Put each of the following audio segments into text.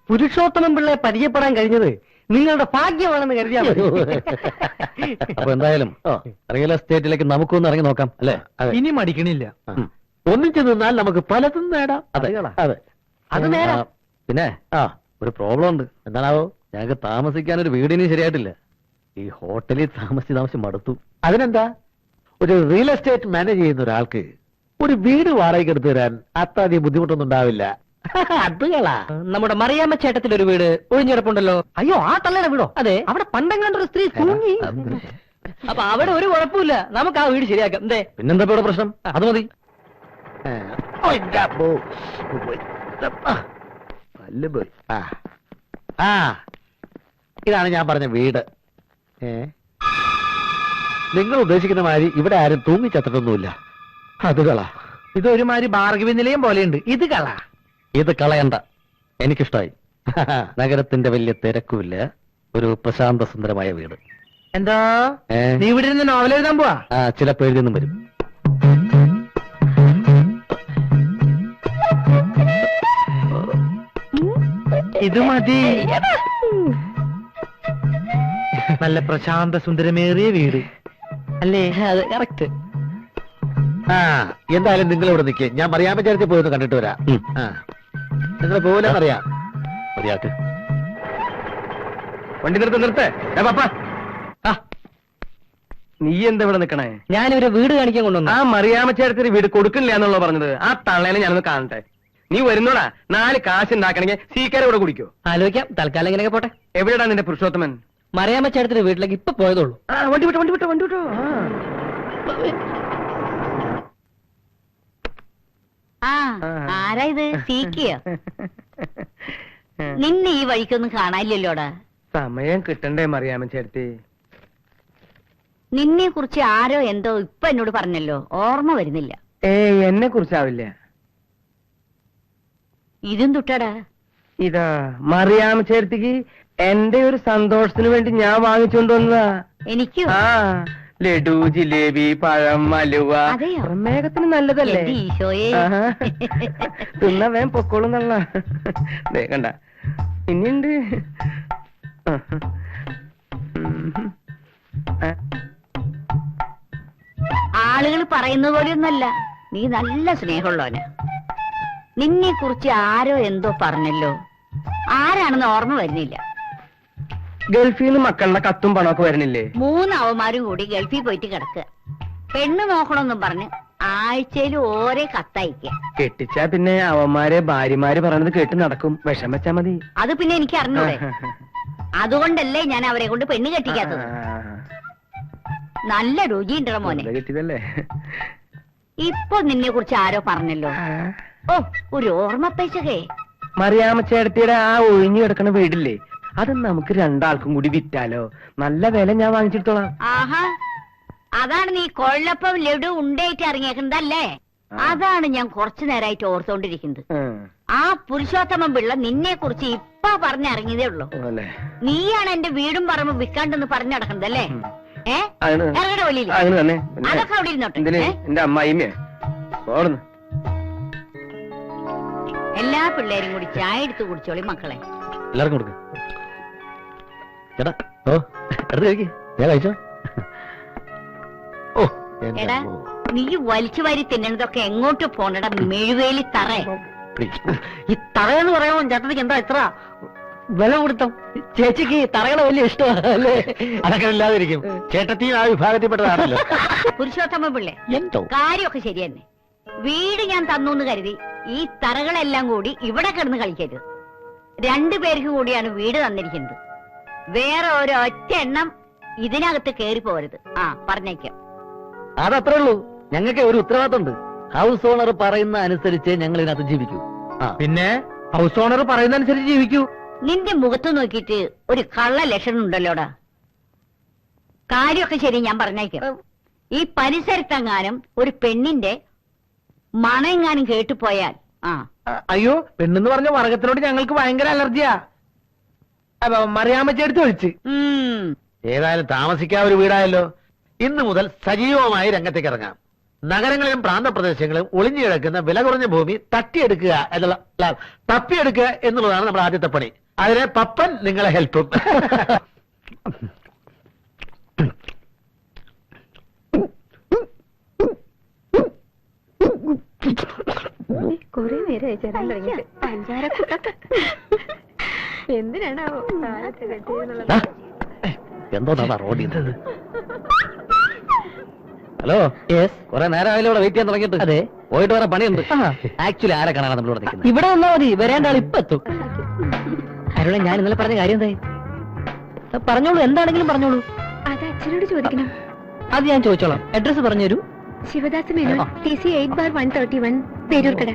പുരുഷോത്തമൻ പിള്ളയെ പരിചയപ്പെടാൻ കഴിഞ്ഞത് നിങ്ങളുടെ ഭാഗ്യമാണെന്ന് കരുതിയാൽ മതി. അപ്പൊ എന്തായാലും റിയൽ എസ്റ്റേറ്റിലേക്ക് നമുക്കൊന്ന് ഇറങ്ങി നോക്കാം അല്ലേ? ഇനി മടിക്കണില്ല. ഒന്നിച്ചു നിന്നാൽ നമുക്ക് പലതും നേടാം. അതെ അതെ, അത് നേരാ. പിന്നെ ഒരു പ്രോബ്ലം ഉണ്ട്. എന്താണാവോ? ഞങ്ങൾക്ക് താമസിക്കാൻ ഒരു വീടിന് ശരിയായിട്ടില്ല. ഈ ഹോട്ടലിൽ താമസിച്ച് മടുത്തു. അതിനെന്താ, ഒരു റിയൽ എസ്റ്റേറ്റ് മാനേജ് ചെയ്യുന്ന ഒരാൾക്ക് ഒരു വീട് വാടകയ്ക്ക് എടുത്തു തരാൻ അത്രയധികം ബുദ്ധിമുട്ടൊന്നും ഉണ്ടാവില്ല. അതുകളാ. നമ്മുടെ മറിയാമ്മ ചേട്ടത്തിൽ ഒരു വീട് ഒഴിഞ്ഞിടപ്പുണ്ടല്ലോ. അയ്യോ, ആ തള്ളയുടെ വീടോ? അതെ, അവിടെ പണ്ടെങ്ങാണ്ട് ഒരു സ്ത്രീ തൂങ്ങി. അപ്പൊ അവിടെ ഒരു കുഴപ്പമില്ല, നമുക്ക് ആ വീട് ശരിയാക്കാം. എന്തേ? പിന്നെന്താ ഇവിടെ പ്രശ്നം? അത് മതി. ഇതാണ് ഞാൻ പറഞ്ഞ വീട്. നിങ്ങൾ ഉദ്ദേശിക്കുന്ന മാതിരി ഇവിടെ ആരും തൂങ്ങിച്ചത്തിട്ടൊന്നുമില്ല. അതുകളാ. ഇതൊരുമാതിരി ഭാർഗവി നിലയം പോലെയുണ്ട്. ഇത് കള. ഇത് കളയണ്ട, എനിക്കിഷ്ടായി. നഗരത്തിന്റെ വലിയ തിരക്കുമില്ല, ഒരു പ്രശാന്ത സുന്ദരമായ വീട്. എന്താ നീ ഇവിടെ ഇരുന്ന് നോവൽ എഴുതാൻ പോവാ? ചിലപ്പോ എഴുതിയൊന്നും വരും. ഇത് മതി. നല്ല പ്രശാന്ത സുന്ദരമേറിയ വീട് അല്ലേ? അത് കറക്റ്റ്. എന്തായാലും നിങ്ങൾ ഇവിടെ നിൽക്കേ, ഞാൻ മറിയാമ്മ ചേർത്ത് പോയൊന്ന് കണ്ടിട്ട് വരാം. നിങ്ങൾ പോലെ അറിയാം. മതിയാക്ക്. വണ്ടി നിർത്തേ. നീ എന്താ ഇവിടെ നിക്കണേ? ഞാനിവരെ വീട് കാണിക്കാൻ കൊണ്ടുവന്നു. ആ മറിയാമ്മ ചേട്ടത്തിന് വീട് കൊടുക്കില്ല എന്നുള്ള പറഞ്ഞത്. ആ തള്ളേനെ ഞാനൊന്ന് കാണട്ടെ. നീ വരുന്നോടാ. 4 കാശ് ഉണ്ടാക്കണമെങ്കിൽ സീക്കാരെ ഇവിടെ കുടിക്കോ? ആലോചിക്കാം. തൽക്കാലം ഇങ്ങനെയൊക്കെ പോട്ടെ. എവിടെയാ നിന്റെ പുരുഷോത്തമൻ? മറിയാമ്മ ചേട്ടത്തിന് വീട്ടിലേക്ക് ഇപ്പൊ പോയതുള്ളൂ. വണ്ടി വിട്ടോ. ആരാ ഇത്? സീക്കിയോ? നിന്നെ ഈ വഴിക്കൊന്നും കാണാനില്ലല്ലോടാ. സമയം കിട്ടണ്ടേ മറിയാമ്മ ചേട്ടത്തി? നിന്നെ കുറിച്ച് ആരോ എന്തോ ഇപ്പൊ എന്നോട് പറഞ്ഞല്ലോ, ഓർമ്മ വരുന്നില്ല. എന്നെ കുറിച്ചാവില്ല. ഇതും തൊട്ടടാ. ഇതാ മറിയാമ്മ ചേട്ടത്തിക്ക് എന്റെ ഒരു സന്തോഷത്തിന് വേണ്ടി ഞാൻ വാങ്ങിച്ചുകൊണ്ടുവന്നതാ. എനിക്കോ? ലഡു, ജിലേബി, പഴം, അലുവ. പ്രമേഹത്തിന് നല്ലതല്ലേ? ഈശോയെ. തിന്ന വേം പൊക്കോളുന്നല്ല. കണ്ട ഇനിയുണ്ട്. ആളുകൾ പറയുന്ന പോലെയൊന്നല്ല, നീ നല്ല സ്നേഹമുള്ളവന്. നിന്നെ കുറിച്ച് ആരോ എന്തോ പറഞ്ഞല്ലോ, ആരാണെന്ന് ഓർമ്മ വരുന്നില്ല. ഗൾഫിൽ നിന്ന് മക്കളുടെ കത്തും പണമൊക്കെ വരുന്നില്ലേ? 3 അവന്മാരും കൂടി ഗൾഫിൽ പോയിട്ട് കിടക്കുക. പെണ്ണ് നോക്കണമെന്നും പറഞ്ഞ് ആഴ്ചയിൽ ഓരോ കത്തയക്കുക. കെട്ടിച്ചാ പിന്നെ അവന്മാരെ ഭാര്യമാര് പറയണത് കേട്ട് നടക്കും. വിഷം വെച്ചാ മതി. അത് പിന്നെ എനിക്ക് അറിഞ്ഞൂടെ? അതുകൊണ്ടല്ലേ ഞാൻ അവരെ കൊണ്ട് പെണ്ണ് കെട്ടിക്കാത്തത്. നല്ല രുചിയുണ്ടോ മോനെ? കെട്ടിയതല്ലേ? ഇപ്പൊ നിന്നെ കുറിച്ച് ആരോ പറഞ്ഞല്ലോ. ഓ, ഒരു ഓർമ്മപ്പേശകേ. മറിയാമ്മ ചേട്ടത്തിയുടെ ആ ഒഴിഞ്ഞു കിടക്കണ വീടില്ലേ, അത് നമുക്ക് 2 ആൾക്കും കൂടി വിറ്റാലോ? നല്ല വില ഞാൻ വാങ്ങിച്ചിടത്തോളാം. ആഹാ, അതാണ് നീ കൊള്ളപ്പം ലഡു ഉണ്ടേറ്റ് ഇറങ്ങിയേക്കുന്നതല്ലേ? അതാണ് ഞാൻ കുറച്ചു നേരമായിട്ട് ഓർത്തോണ്ടിരിക്കുന്നത്. ആ പുരുഷോത്തമൻ പിള്ള നിന്നെ കുറിച്ച് ഇപ്പൊ പറഞ്ഞിറങ്ങിയതേ ഉള്ളൂ. നീയാണ് എന്റെ വീടും പറമ്പും വിൽക്കാണ്ടെന്ന് പറഞ്ഞു നടക്കുന്നതല്ലേ? ഇറങ്ങടെ വെളിയിൽ. അതൊക്കെ അവിടെ ഇരുന്നോട്ടെ. എന്റെ അമ്മായിമ്മേ, എല്ലാ പിള്ളേരും കൂടി ചായ എടുത്ത് കുടിച്ചോളി മക്കളെ. എല്ലാവർക്കും കൊടുക്ക. ചേട്ടാ, ഞാൻ കഴിച്ചോ? എടാ, നീ വലിച്ചു വാരി തിന്നണതൊക്കെ എങ്ങോട്ട് പോണടാ മെഴുവേലി തറ. ഈ തറയെന്ന് പറയാമോ ചേട്ടത്തിക്ക്? എന്താ ഇത്ര വില കൊടുത്തോ? ചേച്ചിക്ക് തറകളെ വലിയ ഇഷ്ടമല്ലേ? അതൊക്കെ ഇല്ലാതിരിക്കും. ചേട്ടത്തി ആ വിഭാഗത്തിൽപ്പെട്ടതാണല്ലോ. പുരുഷോത്തമ പിള്ളേ, എന്തോ കാര്യമൊക്കെ ശരി തന്നെ. വീട് ഞാൻ തന്നു എന്ന് കരുതി ഈ തറകളെല്ലാം കൂടി ഇവിടെ കിടന്ന് കളിക്കരുത്. 2 പേർക്ക് കൂടിയാണ് വീട് തന്നിരിക്കുന്നത്. വേറെ ഒരൊറ്റ എണ്ണം ഇതിനകത്ത് കേറി പോരുത്. പറഞ്ഞേക്കാം. അതത്രേ ഉള്ളൂ. ഞങ്ങൾക്ക് ഒരു ഉത്തരവാദിത്തമുണ്ട്. ഹൗസ് ഓണർ പറയുന്ന അനുസരിച്ച് ഞങ്ങൾ ഇതിനകത്ത് ജീവിക്കൂ. പിന്നെ ഹൗസ് ഓണർ പറയുന്ന അനുസരിച്ച് ജീവിക്കൂ. നിന്റെ മുഖത്ത് നോക്കിയിട്ട് ഒരു കള്ള ലക്ഷണം ഉണ്ടല്ലോടാ. കാര്യമൊക്കെ ശരി, ഞാൻ പറഞ്ഞേക്കാം. ഈ പരിസരത്തെങ്ങാനും ഒരു പെണ്ണിന്റെ മണമെങ്ങാനും കേട്ടുപോയാൽ അയ്യോ, പെണ്ണെന്ന് പറഞ്ഞ വർഗത്തിനോട് ഞങ്ങൾക്ക് ഭയങ്കര അലർജിയാ. മറിയാമ്മ ചേർത്ത് ഒഴിച്ച്. ഏതായാലും താമസിക്കാൻ ഒരു വീടായല്ലോ. ഇന്ന് മുതൽ സജീവമായി രംഗത്തേക്ക് ഇറങ്ങാം. നഗരങ്ങളിലും പ്രാന്തപ്രദേശങ്ങളിലും ഒളിഞ്ഞു കിടക്കുന്ന വില കുറഞ്ഞ ഭൂമി തട്ടിയെടുക്കുക തപ്പിയെടുക്കുക എന്നുള്ളതാണ് നമ്മുടെ ആദ്യത്തെ പണി. അതിന് പപ്പൻ നിങ്ങളെ ഹെൽപ്പും. കൊറേ നേരമായി ചേരാൻ തുടങ്ങിയിട്ട് പഞ്ചാരക്കൂട്ടൊക്കെ എന്തിനാണാവോ കാലത്ത് കെട്ടിയെന്നുള്ളത്. എന്തോ റോഡിൽ ഹലോ കുറെ നേരമായാലും ഇവിടെ വെയിറ്റ് ചെയ്യാൻ തുടങ്ങിയിട്ട്. അതെ, പോയിട്ട് വരെ പണിയുണ്ട്. ആക്ച്വലി ആരെ കാണാനാണ് നമ്മളിവിടെ നിൽക്കുന്നത്? ഇവിടെ വന്നാൽ മതി, വരേണ്ട ആൾ ഇപ്പൊ എത്തും. അരുളെ, ഞാൻ ഇന്നലെ പറഞ്ഞ കാര്യം എന്തായി? പറഞ്ഞോളൂ, എന്താണെങ്കിലും പറഞ്ഞോളൂ. അത് അച്ഛനോട് ചോദിക്കണം. അത് ഞാൻ ചോദിച്ചോളാം. അഡ്രസ് പറഞ്ഞുതരൂ. ശിവദാസ് മേനോൻ, TC 8/131, പേരൂർക്കട.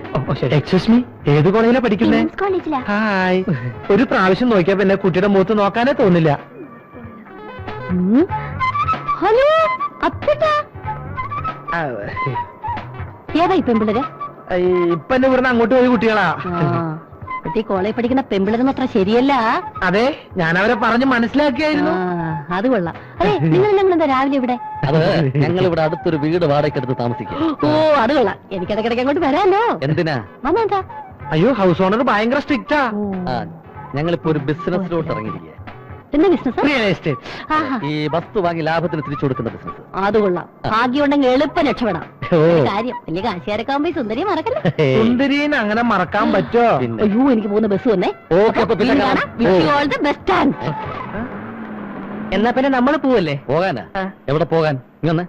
എക്സ്ക്യൂസ് മീ, ഏത് കോളേജിലാ പഠിക്കുന്നേ? വിമൻസ് കോളേജിലാ. ഹായ്. ഒരു പ്രാവശ്യം നോക്കിയാ പിന്നെ കുട്ടിയുടെ മുഖത്ത് നോക്കാനേ തോന്നില്ല. ഹലോ, അപ്പട്ടാ. ഏതാ ഈ പെമ്പിളര്? ഇപ്പൊ എന്നെ ഇവിടുന്ന് അങ്ങോട്ട് പോയി കുട്ടികളാ. കോളേജ് പഠിക്കുന്ന പെമ്പിളരൊന്നും അത്ര ശരിയല്ല. അതെ, ഞാൻ അവരെ പറഞ്ഞ് മനസ്സിലാക്കിയായിരുന്നു. അത് കൊള്ളാം. അതെ, നിങ്ങൾ എന്താ രാവിലെ ഇവിടെ? അത് ഞങ്ങൾ ഇവിടെ അടുത്തൊരു വീട് വാടകയ്ക്കെടുത്ത് താമസിക്കും. ഓ, അത് കൊള്ളാം. എനിക്ക് ഇടയ്ക്കിടയ്ക്ക് അങ്ങോട്ട് വരാമല്ലോ. എന്തിനാ? വന്നെന്താ? അയ്യോ, ഹൗസ് ഓണർ ഭയങ്കര സ്ട്രിക്റ്റാ. ഞങ്ങളിപ്പോ ഒരു ബിസിനസ്സിലോട്ട് ഇറങ്ങിയിരിക്കുക. എന്താ ബിസിനസ്? Real estate. ഈ വസ്തു വാങ്ങി ലാഭത്തിന് തിരിച്ചു കൊടുക്കുന്ന ബിസിനസ്. അത് കൊള്ളാം. ഭാഗ്യം ഉണ്ടെങ്കിൽ എളുപ്പം രക്ഷപ്പെടാം. ഒരു കാര്യം, വലിയ കാശുകാരൊക്കെ ആകുമ്പോ സുന്ദരി മറക്കല്ലേ. സുന്ദരീനെ അങ്ങനെ മറക്കാൻ പറ്റോ? അയ്യോ, എനിക്ക് പോകുന്ന ബസ് വന്നേ. എന്നാ പിന്നെ നമ്മൾ പോവല്ലേ? പോകാനാ? എവിടെ പോകാൻ? ഇങ്ങനെ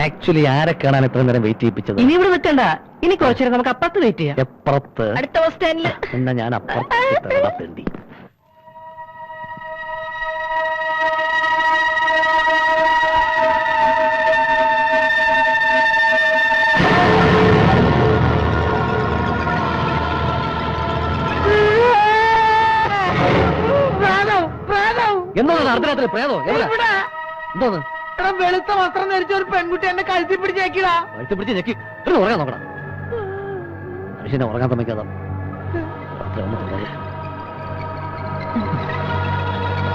ആക്ച്വലി ആരെ കാണാൻ എത്ര നേരം വെയിറ്റ് ചെയ്യിപ്പിച്ചത്? ഇനി ഇവിടെ നിൽക്കണ്ട, ഇനി കുറച്ചു നേരം നമുക്ക് അപ്പുറത്ത് വെയിറ്റ് ചെയ്യാം. എപ്പുറത്ത്? അടുത്ത ബസ് സ്റ്റാൻഡില്. എന്നാ ഞാൻ അപ്പുറത്ത്. എന്താണ് അർദ്ധരാത്രി പ്രേതോ? എന്തോന്ന്? വെളുത്ത വസ്ത്രം ധരിച്ച ഒരു പെൺകുട്ടി എന്നെ കഴുത്തി പിടിച്ചേക്കിടാ. കഴുത്തി പിടിച്ച് ഞെക്കി ഉറങ്ങാൻ നോക്കണം. മനുഷ്യനെ ഉറങ്ങാൻ സമ്മതിക്കാതെ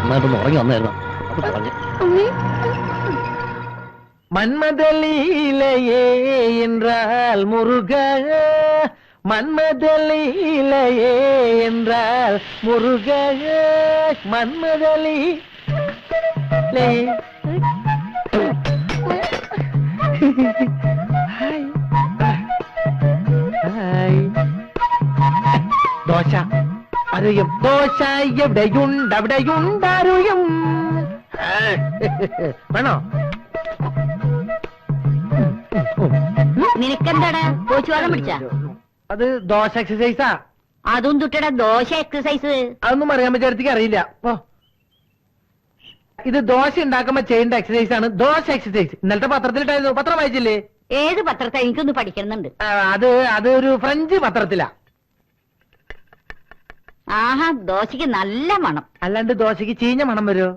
നന്നായിട്ടൊന്ന് ഉറങ്ങി വന്നായിരുന്നു. അത് പറഞ്ഞു. மன்மதலீலையே என்றால் முருக, மன்மதலீலையே என்றால் முருக, மன்மதலீ ദോശ അറിയും. ദോശ എവിടെയുണ്ടവിടെയുണ്ടറിയും. വേണോ? നിനക്കെന്താടാ കോച്ചുവാദം പിടിച്ച? അത് ദോശ എക്സസൈസാ. അതും തുട്ടടാ ദോശ എക്സസൈസ്. അതൊന്നും അറിയാൻ പറ്റിയ അറിയില്ല. ഓ, ഇത് ദോശ ഉണ്ടാക്കുമ്പോ ചെയ്യേണ്ട എക്സസൈസ് ആണ് ദോശ എക്സസൈസ്. ഇന്നലത്തെ പത്രത്തിലിട്ടായിരുന്നു. പത്രം വായിച്ചില്ലേ? ഏത് പത്രത്തെ? എനിക്കൊന്ന് പഠിക്കുന്നുണ്ട്. അത് ഒരു ഫ്രഞ്ച് പത്രത്തിലാ. ആഹാ, ദോശക്ക് നല്ല മണം. അല്ലാണ്ട് ദോശക്ക് ചീഞ്ഞ മണം വരുമോ?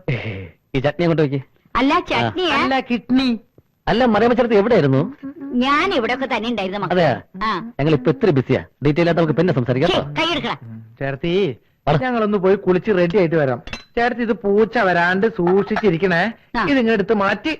ഈ ചട്നി അങ്ങോട്ട് വെക്ക്. അല്ല, ചട്നിയാ? അല്ല, കിഡ്നി. അല്ല, മറിയാമ്മ ചേർത്ത് എവിടെയായിരുന്നു? ഞാൻ ഇവിടെയൊക്കെ തന്നെ ഉണ്ടായിരുന്നു മക്കളെ. അതെയാ? ആ, ഞങ്ങൾ ഇപ്പൊ ഇത്ര ബിസിയാ. ഡീറ്റെയിൽ ആയിട്ട് നമുക്ക് പിന്നെ സംസാരിക്കാം. ഛെ, കൈയെടുക്കടാ. ചേർത്തി, ഞങ്ങളൊന്ന് പോയി കുളിച്ച് റെഡി ആയിട്ട് വരാം. ചേർത്തി, ഇത് പൂച്ച വരാണ്ട് സൂക്ഷിച്ചിരിക്കണേ. ആ. ഇതിങ്ങെടുത്ത് മാറ്റി